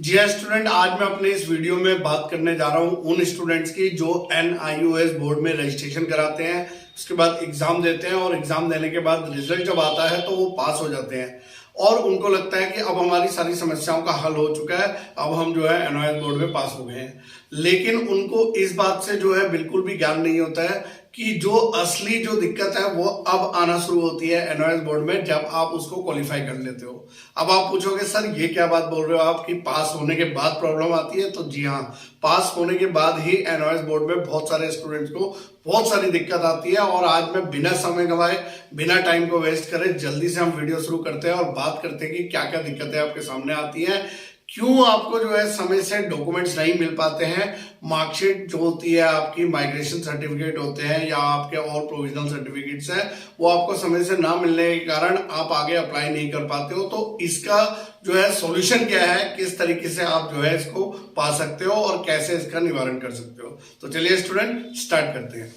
जी हाँ स्टूडेंट, आज मैं अपने इस वीडियो में बात करने जा रहा हूँ उन स्टूडेंट्स की जो NIOS बोर्ड में रजिस्ट्रेशन कराते हैं, उसके बाद एग्जाम देते हैं और एग्जाम देने के बाद रिजल्ट जब आता है तो वो पास हो जाते हैं और उनको लगता है कि अब हमारी सारी समस्याओं का हल हो चुका है, अब हम जो है NIOS बोर्ड में पास हो गए हैं। लेकिन उनको इस बात से जो है बिल्कुल भी ज्ञान नहीं होता है कि जो असली जो दिक्कत है वो अब आना शुरू होती है NIOS बोर्ड में जब आप उसको क्वालिफाई कर लेते हो। अब आप पूछोगे सर ये क्या बात बोल रहे हो आप कि पास होने के बाद प्रॉब्लम आती है? तो जी हाँ, पास होने के बाद ही NIOS बोर्ड में बहुत सारे स्टूडेंट्स को बहुत सारी दिक्कत आती है। और आज मैं बिना समय गंवाए, बिना टाइम को वेस्ट करे जल्दी से हम वीडियो शुरू करते हैं और बात करते हैं कि क्या क्या दिक्कतें आपके सामने आती हैं, क्यों आपको जो है समय से डॉक्यूमेंट्स नहीं मिल पाते हैं, मार्कशीट जो होती है आपकी, माइग्रेशन सर्टिफिकेट होते हैं या आपके और प्रोविजनल सर्टिफिकेट्स हैं, वो आपको समय से ना मिलने के कारण आप आगे अप्लाई नहीं कर पाते हो। तो इसका जो है सॉल्यूशन क्या है, किस तरीके से आप जो है इसको पा सकते हो और कैसे इसका निवारण कर सकते हो। तो चलिए स्टूडेंट स्टार्ट करते हैं।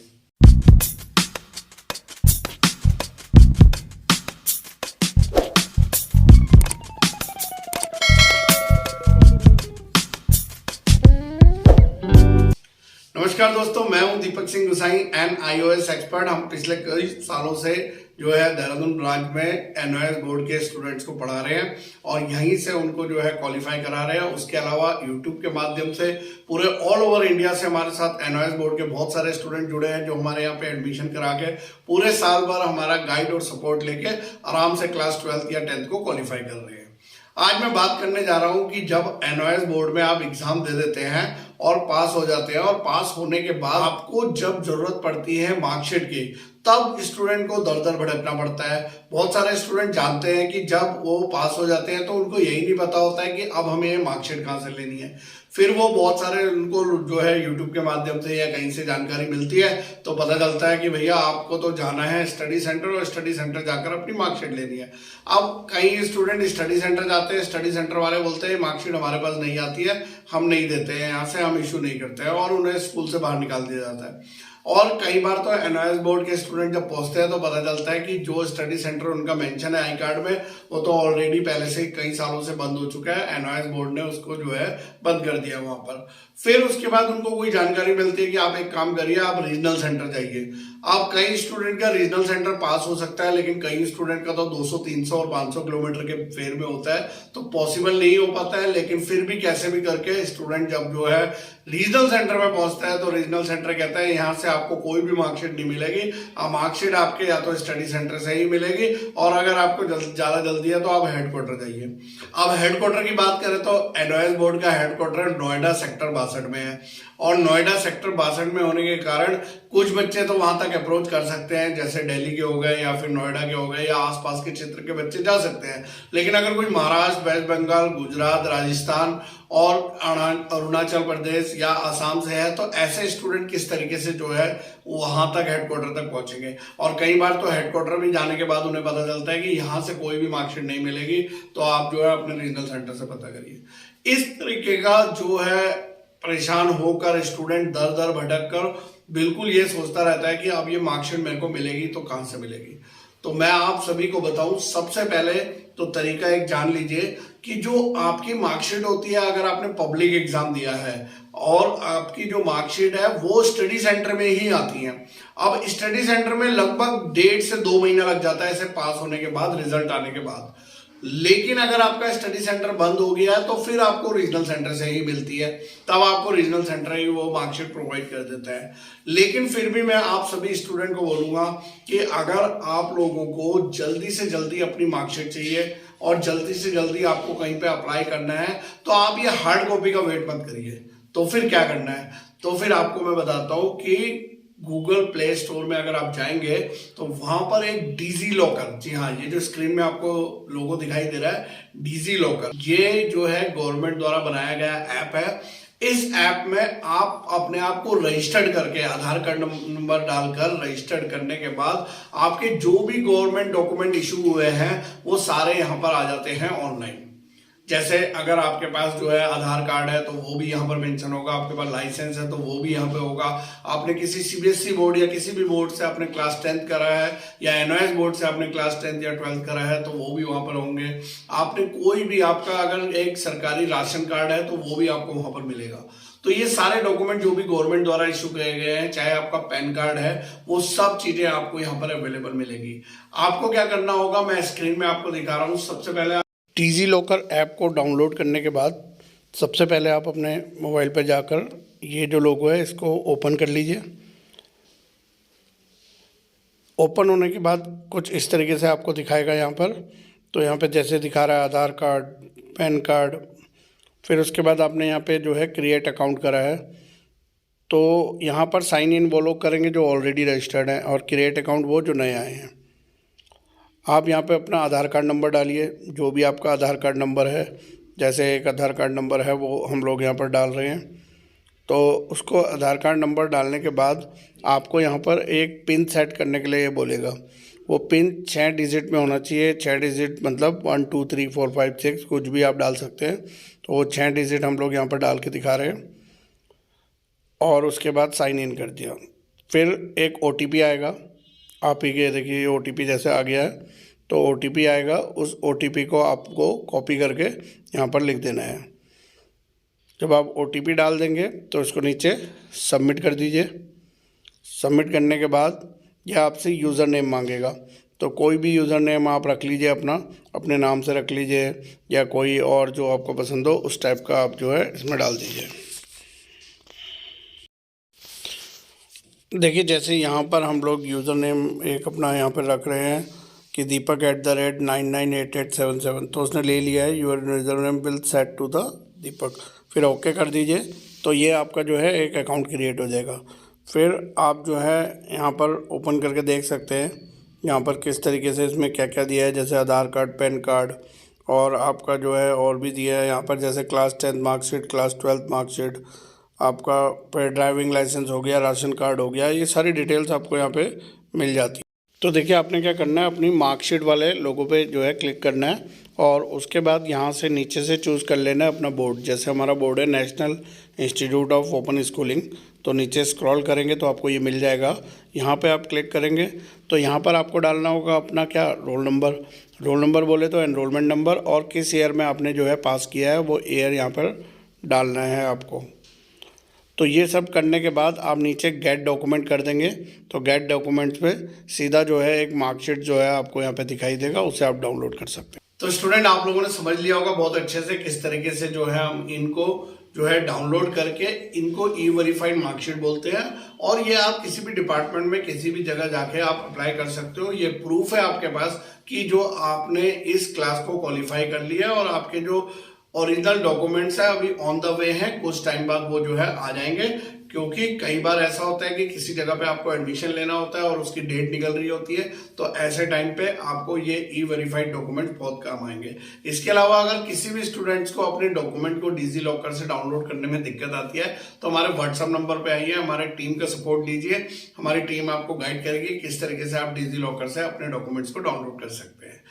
नमस्कार दोस्तों, मैं हूं दीपक सिंह गुसाई, NIOS एक्सपर्ट। हम पिछले कई सालों से जो है देहरादून ब्रांच में NIOS बोर्ड के स्टूडेंट्स को पढ़ा रहे हैं और यहीं से उनको जो है क्वालिफाई करा रहे हैं। उसके अलावा यूट्यूब के माध्यम से पूरे ऑल ओवर इंडिया से हमारे साथ NIOS बोर्ड के बहुत सारे स्टूडेंट जुड़े हैं जो हमारे यहाँ पे एडमिशन करा के पूरे साल भर हमारा गाइड और सपोर्ट लेके आराम से क्लास 12th या 10th को क्वालिफाई कर रहे हैं। आज मैं बात करने जा रहा हूं कि जब NIOS बोर्ड में आप एग्जाम दे देते हैं और पास हो जाते हैं और पास होने के बाद आपको जब जरूरत पड़ती है मार्कशीट की, तब स्टूडेंट को दर दर भटकना पड़ता है। बहुत सारे स्टूडेंट जानते हैं कि जब वो पास हो जाते हैं तो उनको यही नहीं पता होता है कि अब हमें मार्कशीट कहाँ से लेनी है। फिर वो बहुत सारे उनको जो है यूट्यूब के माध्यम से या कहीं से जानकारी मिलती है तो पता चलता है कि भैया आपको तो जाना है स्टडी सेंटर और स्टडी सेंटर जाकर अपनी मार्कशीट लेनी है। अब कई स्टूडेंट स्टडी सेंटर जाते हैं, स्टडी सेंटर वाले बोलते हैं मार्कशीट हमारे पास नहीं आती है, हम नहीं देते हैं, यहाँ से हम इशू नहीं करते हैं और उन्हें स्कूल से बाहर निकाल दिया जाता है। और कई बार तो NIOS बोर्ड के स्टूडेंट जब पहुंचते हैं तो पता चलता है कि जो स्टडी सेंटर उनका मेंशन है आई कार्ड में वो तो ऑलरेडी पहले से कई सालों से बंद हो चुका है। NIOS बोर्ड ने उसको जो है बंद कर दिया वहां पर। फिर उसके बाद उनको कोई जानकारी मिलती है कि आप एक काम करिए, आप रीजनल सेंटर जाइए। अब कई स्टूडेंट का रीजनल सेंटर पास हो सकता है लेकिन कई स्टूडेंट का तो 200, 300 और 500 किलोमीटर के फेर में होता है तो पॉसिबल नहीं हो पाता है। लेकिन फिर भी कैसे भी करके स्टूडेंट जब जो है रीजनल सेंटर में पहुंचता है तो रीजनल सेंटर कहता है यहाँ से आपको कोई भी मार्कशीट नहीं मिलेगी, मार्कशीट आपके या तो स्टडी सेंटर से ही मिलेगी और अगर आपको ज्यादा जल्दी है तो आप हेडक्वार्टर जाइए। अब हेडक्वार्टर की बात करें तो NIOS बोर्ड का हेडक्वार्टर नोएडा सेक्टर 62 में है और नोएडा सेक्टर 62 में होने के कारण कुछ बच्चे तो वहां तक अप्रोच कर सकते हैं, जैसे दिल्ली के हो गए या फिर नोएडा के हो गए या आसपास के क्षेत्र के बच्चे जा सकते हैं। लेकिन अगर कोई महाराष्ट्र, वेस्ट बंगाल, गुजरात, राजस्थान और अरुणाचल प्रदेश या आसाम से है तो ऐसे स्टूडेंट किस तरीके से जो है वहां तक हेडक्वार्टर तक पहुंचेंगे। और कई बार तो हेडक्वार्टर में जाने के बाद उन्हें पता चलता है कि यहाँ से कोई भी मार्कशीट नहीं मिलेगी, तो आप जो है अपने रीजनल सेंटर से पता करिए। इस तरीके का जो है परेशान होकर स्टूडेंट दर दर भटक कर बिल्कुल ये सोचता रहता है कि अब ये मार्कशीट मेरे को मिलेगी तो कहां से मिलेगी। तो मैं आप सभी को बताऊं, सबसे पहले तो तरीका एक जान लीजिए कि जो आपकी मार्कशीट होती है, अगर आपने पब्लिक एग्जाम दिया है और आपकी जो मार्कशीट है वो स्टडी सेंटर में ही आती है। अब स्टडी सेंटर में लगभग 1.5 से 2 महीना लग जाता है इसे पास होने के बाद, रिजल्ट आने के बाद। लेकिन अगर आपका स्टडी सेंटर बंद हो गया है तो फिर आपको रीजनल सेंटर से ही मिलती है, तब आपको रीजनल सेंटर ही वो मार्कशीट प्रोवाइड कर देता है। लेकिन फिर भी मैं आप सभी स्टूडेंट को बोलूंगा कि अगर आप लोगों को जल्दी से जल्दी अपनी मार्कशीट चाहिए और जल्दी से जल्दी आपको कहीं पे अप्लाई करना है तो आप ये हार्ड कॉपी का वेट मत करिए। तो फिर क्या करना है, तो फिर आपको मैं बताता हूं कि गूगल प्ले स्टोर में अगर आप जाएंगे तो वहां पर एक डिजी लॉकर, जी हाँ, ये जो स्क्रीन में आपको लोगो दिखाई दे रहा है डिजी लॉकर, ये जो है गवर्नमेंट द्वारा बनाया गया ऐप है। इस ऐप में आप अपने आप को रजिस्टर्ड करके आधार कार्ड नंबर डालकर रजिस्टर्ड करने के बाद आपके जो भी गवर्नमेंट डॉक्यूमेंट इशू हुए हैं वो सारे यहां पर आ जाते हैं ऑनलाइन। जैसे अगर आपके पास जो है आधार कार्ड है तो वो भी यहाँ पर मेंशन होगा, आपके पास लाइसेंस है तो वो भी यहाँ पे होगा, आपने किसी सीबीएसई बोर्ड या किसी भी बोर्ड से आपने क्लास 10th करा है या एनओएस बोर्ड से आपने क्लास 10th या 12th करा है तो वो भी वहां पर होंगे। आपने कोई भी, आपका अगर एक सरकारी राशन कार्ड है तो वो भी आपको वहां पर मिलेगा। तो ये सारे डॉक्यूमेंट जो भी गवर्नमेंट द्वारा इशू किए गए हैं, चाहे आपका पैन कार्ड है, वो सब चीजें आपको यहाँ पर अवेलेबल मिलेगी। आपको क्या करना होगा, मैं स्क्रीन में आपको दिखा रहा हूँ। सबसे पहले डिजी लॉकर ऐप को डाउनलोड करने के बाद सबसे पहले आप अपने मोबाइल पर जाकर ये जो लोगो है इसको ओपन कर लीजिए। ओपन होने के बाद कुछ इस तरीके से आपको दिखाएगा यहाँ पर। तो यहाँ पे जैसे दिखा रहा है आधार कार्ड, पैन कार्ड, फिर उसके बाद आपने यहाँ पे जो है क्रिएट अकाउंट करा है तो यहाँ पर साइन इन वो लोग करेंगे जो ऑलरेडी रजिस्टर्ड हैं और क्रिएट अकाउंट वो जो नए आए हैं। आप यहाँ पे अपना आधार कार्ड नंबर डालिए, जो भी आपका आधार कार्ड नंबर है, जैसे एक आधार कार्ड नंबर है वो हम लोग यहाँ पर डाल रहे हैं। तो उसको आधार कार्ड नंबर डालने के बाद आपको यहाँ पर एक पिन सेट करने के लिए ये बोलेगा। वो पिन 6 डिजिट में होना चाहिए। 6 डिजिट मतलब 1 2 3 4 5 6 कुछ भी आप डाल सकते हैं। तो वो 6 डिजिट हम लोग यहाँ पर डाल के दिखा रहे हैं और उसके बाद साइन इन कर दिया। फिर एक OTP आएगा, आप ही के देखिए OTP जैसे आ गया है तो OTP आएगा, उस OTP को आपको कॉपी करके यहाँ पर लिख देना है। जब आप OTP डाल देंगे तो इसको नीचे सबमिट कर दीजिए। सबमिट करने के बाद यह आपसे यूज़र नेम मांगेगा, तो कोई भी यूज़र नेम आप रख लीजिए, अपने नाम से रख लीजिए या कोई और जो आपको पसंद हो उस टाइप का आप जो है इसमें डाल दीजिए। देखिए जैसे यहाँ पर हम लोग यूज़र नेम एक अपना यहाँ पर रख रहे हैं कि Deepak@998877, तो उसने ले लिया है, your user name will set to the Deepak. फिर ओके कर दीजिए तो ये आपका जो है एक अकाउंट क्रिएट हो जाएगा। फिर आप जो है यहाँ पर ओपन करके देख सकते हैं यहाँ पर किस तरीके से इसमें क्या क्या दिया है, जैसे आधार कार्ड, पैन कार्ड और आपका जो है और भी दिया है यहाँ पर, जैसे class 10th marksheet, class 12th marksheet, आपका फिर ड्राइविंग लाइसेंस हो गया, राशन कार्ड हो गया, ये सारी डिटेल्स आपको यहाँ पे मिल जाती है। तो देखिए आपने क्या करना है, अपनी मार्कशीट वाले लोगों पे जो है क्लिक करना है और उसके बाद यहाँ से नीचे से चूज़ कर लेना है अपना बोर्ड। जैसे हमारा बोर्ड है national institute of open schooling, तो नीचे स्क्रॉल करेंगे तो आपको ये मिल जाएगा। यहाँ पे आप क्लिक करेंगे तो यहाँ पर आपको डालना होगा अपना क्या, रोल नंबर बोले तो एनरोलमेंट नंबर, और किस ईयर में आपने जो है पास किया है वो ईयर यहाँ पर डालना है आपको। तो ये सब करने के बाद आप नीचे गेट डॉक्यूमेंट कर देंगे तो गेट डॉक्यूमेंट्स पे सीधा जो है एक मार्कशीट जो है आपको यहाँ पे दिखाई देगा, उसे आप डाउनलोड कर सकते हैं। तो स्टूडेंट आप लोगों ने समझ लिया होगा बहुत अच्छे से किस तरीके से जो है हम इनको जो है डाउनलोड करके, इनको ई-वेरीफाइड मार्कशीट बोलते हैं और ये आप किसी भी डिपार्टमेंट में किसी भी जगह जाके आप अप्लाई कर सकते हो। ये प्रूफ है आपके पास कि जो आपने इस क्लास को क्वालिफाई कर लिया और आपके जो ओरिजिनल डॉक्यूमेंट्स है अभी ऑन द वे हैं, कुछ टाइम बाद वो जो है आ जाएंगे। क्योंकि कई बार ऐसा होता है कि किसी जगह पे आपको एडमिशन लेना होता है और उसकी डेट निकल रही होती है, तो ऐसे टाइम पे आपको ये ई-वेरीफाइड डॉक्यूमेंट बहुत काम आएंगे। इसके अलावा अगर किसी भी स्टूडेंट्स को अपने डॉक्यूमेंट को डिजी लॉकर से डाउनलोड करने में दिक्कत आती है तो हमारे व्हाट्सएप नंबर पे आइए, हमारे टीम का सपोर्ट लीजिए। हमारी टीम आपको गाइड करेगी किस तरीके से आप डिजी लॉकर से अपने डॉक्यूमेंट्स को डाउनलोड कर सकते हैं।